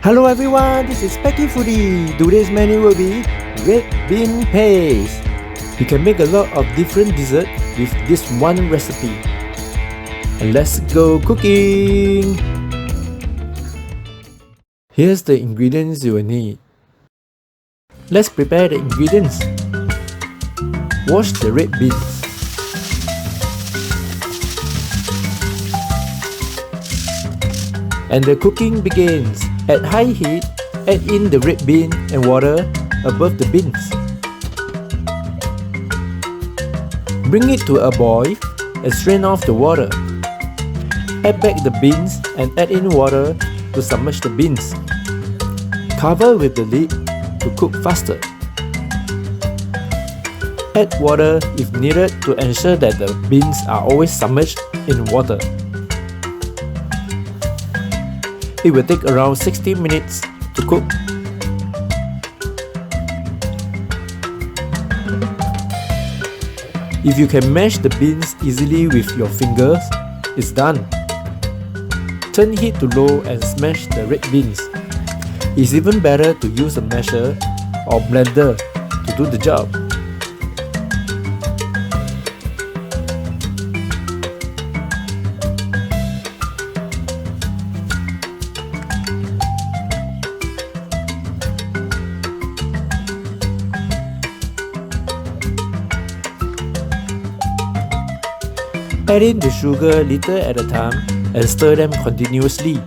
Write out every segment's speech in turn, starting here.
Hello everyone, this is Speckyfoodie. Today's menu will be red bean paste. You can make a lot of different desserts with this one recipe. And let's go cooking! Here's the ingredients you will need. Let's prepare the ingredients. Wash the red beans. And the cooking begins. At high heat, add in the red bean and water above the beans. Bring it to a boil and strain off the water. Add back the beans and add in water to submerge the beans. Cover with the lid to cook faster. Add water if needed to ensure that the beans are always submerged in water. It will take around 60 minutes to cook. If you can mash the beans easily with your fingers, it's done. Turn heat to low and smash the red beans. It's even better to use a masher or blender to do the job. Add in the sugar little at a time and stir them continuously.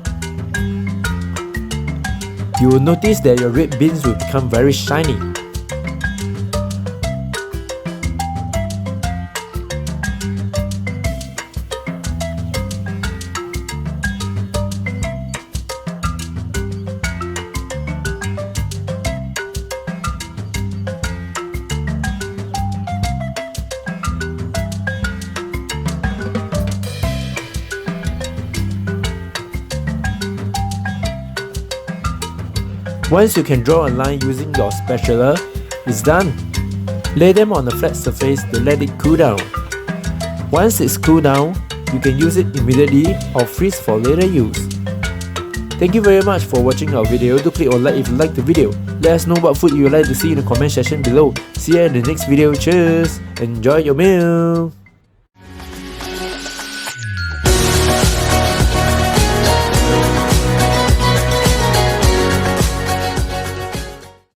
You will notice that your red beans will become very shiny. Once you can draw a line using your spatula, it's done. Lay them on a flat surface to let it cool down. Once it's cooled down, you can use it immediately or freeze for later use. Thank you very much for watching our video. Do click on like if you like the video. Let us know what food you would like to see in the comment section below. See you in the next video. Cheers! Enjoy your meal!